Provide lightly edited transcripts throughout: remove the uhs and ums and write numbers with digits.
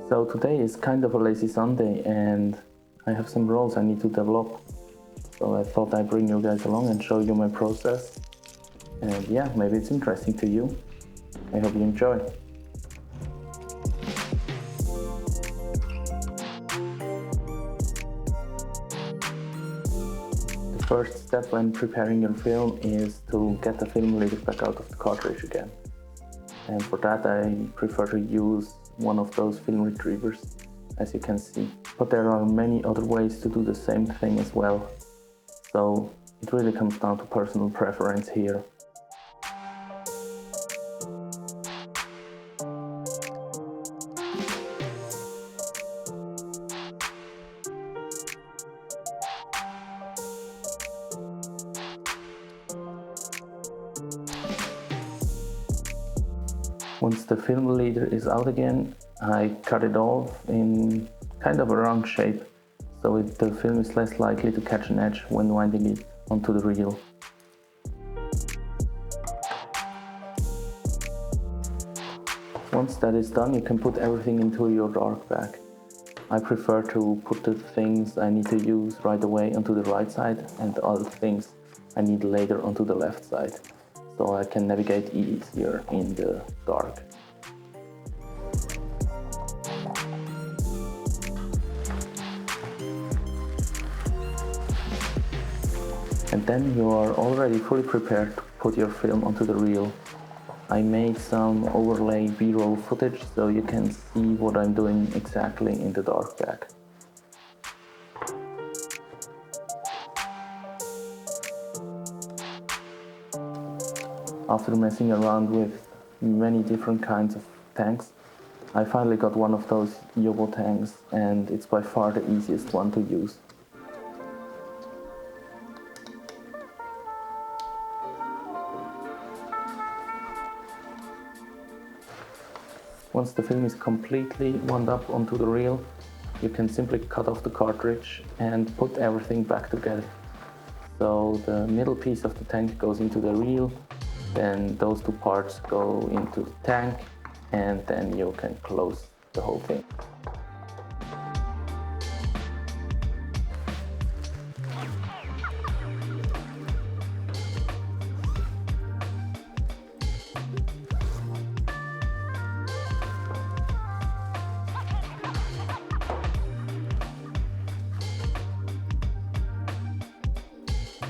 So today is kind of a lazy Sunday and I have some roles I need to develop. So I thought I'd bring you guys along and show you my process. And yeah, maybe it's interesting to you. I hope you enjoy. The first step when preparing your film is to get the film leader back out of the cartridge again. And for that I prefer to use one of those film retrievers, as you can see. But there are many other ways to do the same thing as well. So it really comes down to personal preference here. Once the film leader is out again, I cut it off in kind of a round shape, so the film is less likely to catch an edge when winding it onto the reel. Once that is done, you can put everything into your dark bag. I prefer to put the things I need to use right away onto the right side and the other things I need later onto the left side, so I can navigate easier in the dark. And then you are already fully prepared to put your film onto the reel. I made some overlay B-roll footage so you can see what I'm doing exactly in the dark bag. After messing around with many different kinds of tanks, I finally got one of those Yobo tanks, and it's by far the easiest one to use. Once the film is completely wound up onto the reel, you can simply cut off the cartridge and put everything back together. So the middle piece of the tank goes into the reel, then those two parts go into the tank, and then you can close the whole thing.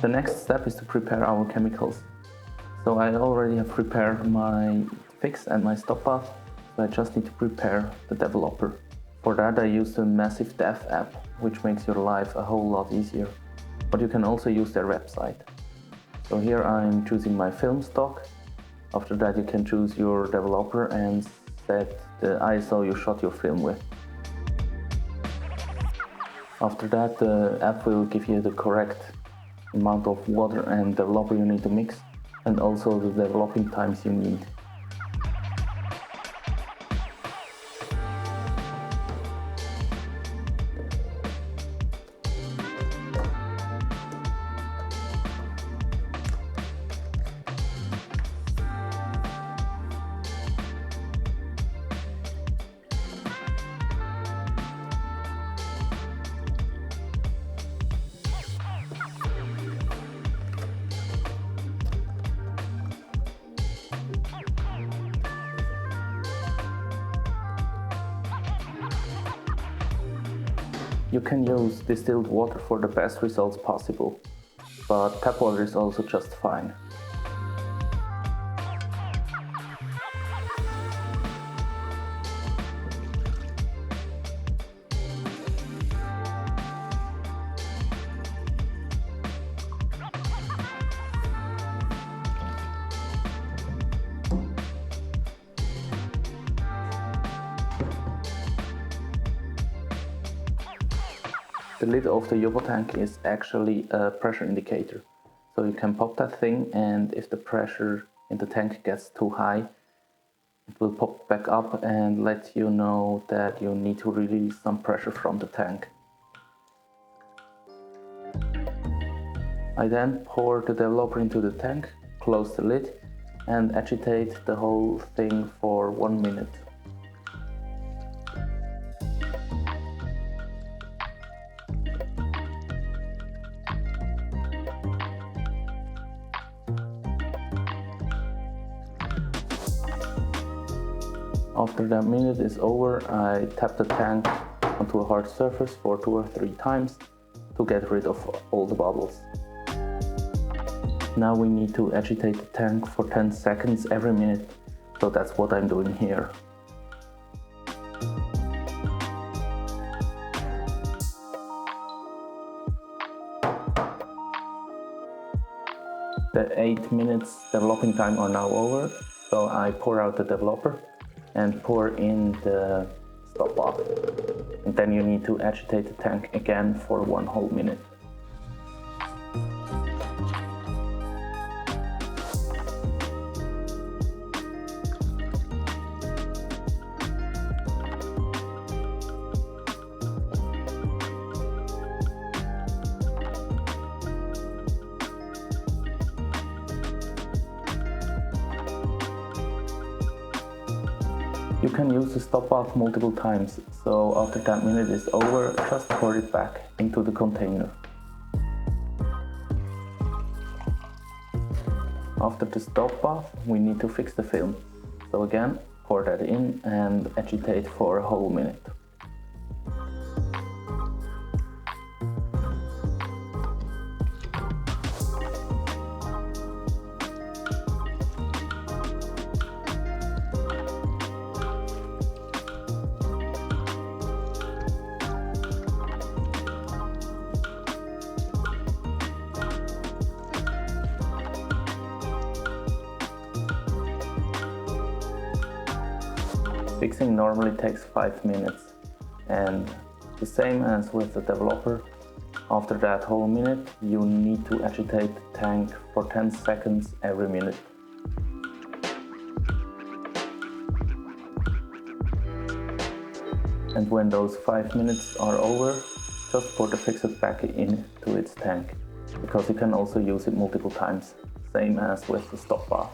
The next step is to prepare our chemicals. So I already have prepared my fix and my stop path, so I just need to prepare the developer. For that I use the Massive Dev app, which makes your life a whole lot easier. But you can also use their website. So here I'm choosing my film stock. After that you can choose your developer and set the ISO you shot your film with. After that the app will give you the correct amount of water and developer you need to mix, and also the developing times you need. You can use distilled water for the best results possible, but tap water is also just fine. The lid of the Yobo tank is actually a pressure indicator. So you can pop that thing, and if the pressure in the tank gets too high, it will pop back up and let you know that you need to release some pressure from the tank. I then pour the developer into the tank, close the lid and agitate the whole thing for 1 minute. After that minute is over, I tap the tank onto a hard surface for 2 or 3 times to get rid of all the bubbles. Now we need to agitate the tank for 10 seconds every minute, so that's what I'm doing here. The 8 minutes developing time are now over, so I pour out the developer and pour in the stop bath. And then you need to agitate the tank again for 1 whole minute. You can use the stop bath multiple times, so after that minute is over, just pour it back into the container. After the stop bath, we need to fix the film. So again, pour that in and agitate for a whole minute. Fixing normally takes 5 minutes, and the same as with the developer, after that whole minute you need to agitate the tank for 10 seconds every minute. And when those 5 minutes are over, just pour the fixer back into its tank, because you can also use it multiple times, same as with the stop bath.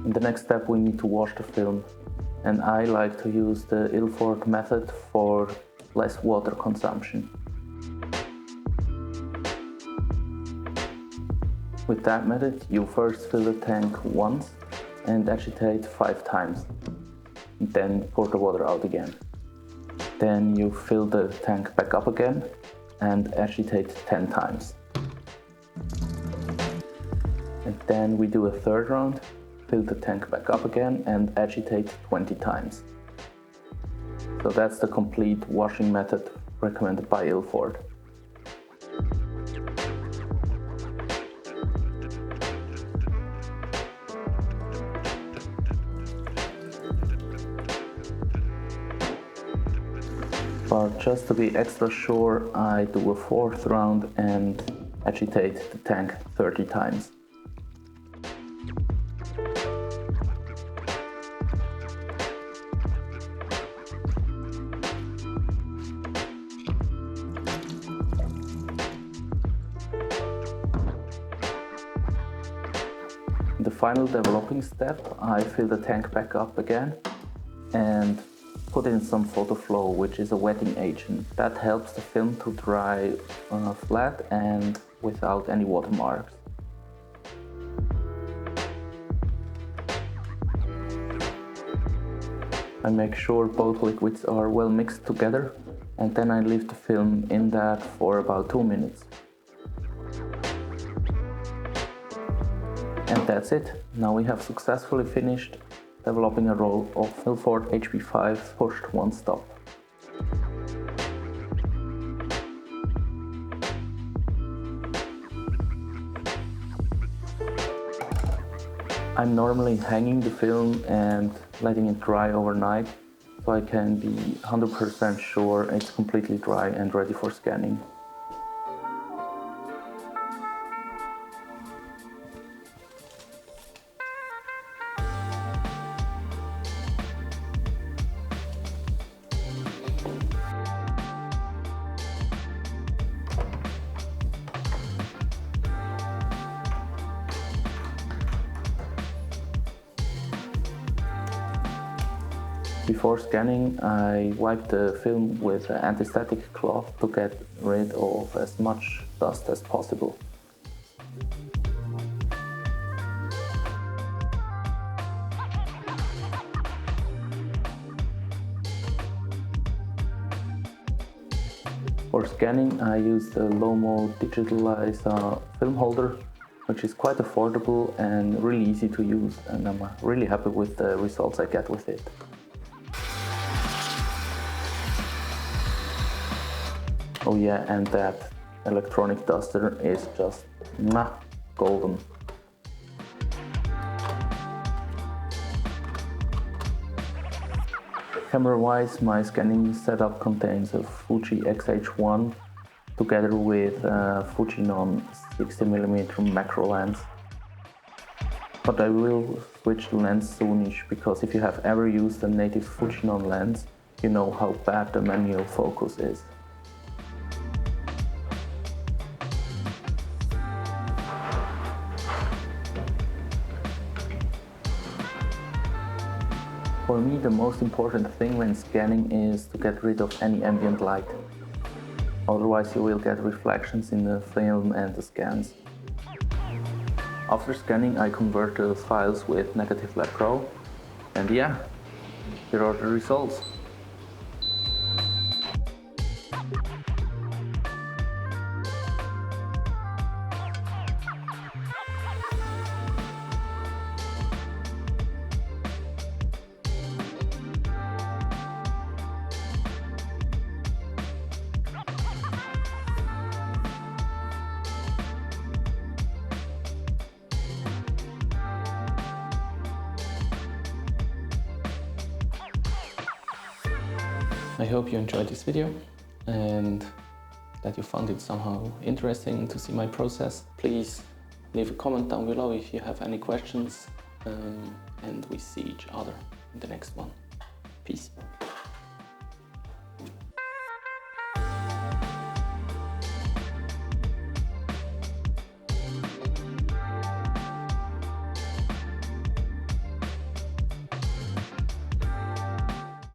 In the next step we need to wash the film, and I like to use the ILFORD method for less water consumption. With that method you first fill the tank once and agitate 5 times, and then pour the water out again. Then you fill the tank back up again and agitate 10 times. And then we do a third round, fill the tank back up again and agitate 20 times. So that's the complete washing method recommended by ILFORD. But just to be extra sure, I do a 4th round and agitate the tank 30 times. In the final developing step, I fill the tank back up again and put in some photo flow, which is a wetting agent. That helps the film to dry flat and without any watermarks. I make sure both liquids are well mixed together, and then I leave the film in that for about 2 minutes. And that's it. Now we have successfully finished developing a roll of ILFORD HP5 pushed one stop. I'm normally hanging the film and letting it dry overnight so I can be 100% sure it's completely dry and ready for scanning. Before scanning, I wipe the film with an anti-static cloth to get rid of as much dust as possible. For scanning, I use the Lomo Digitalizer film holder, which is quite affordable and really easy to use, and I'm really happy with the results I get with it. Oh yeah, and that electronic duster is just golden. Camera-wise, my scanning setup contains a Fuji X-H1 together with a Fujinon 60mm macro lens. But I will switch the lens soonish, because if you have ever used a native Fujinon lens, you know how bad the manual focus is. For me, the most important thing when scanning is to get rid of any ambient light. Otherwise you will get reflections in the film and the scans. After scanning, I convert the files with Negative Lab Pro, and yeah, here are the results. I hope you enjoyed this video and that you found it somehow interesting to see my process. Please leave a comment down below if you have any questions, and we see each other in the next one. Peace.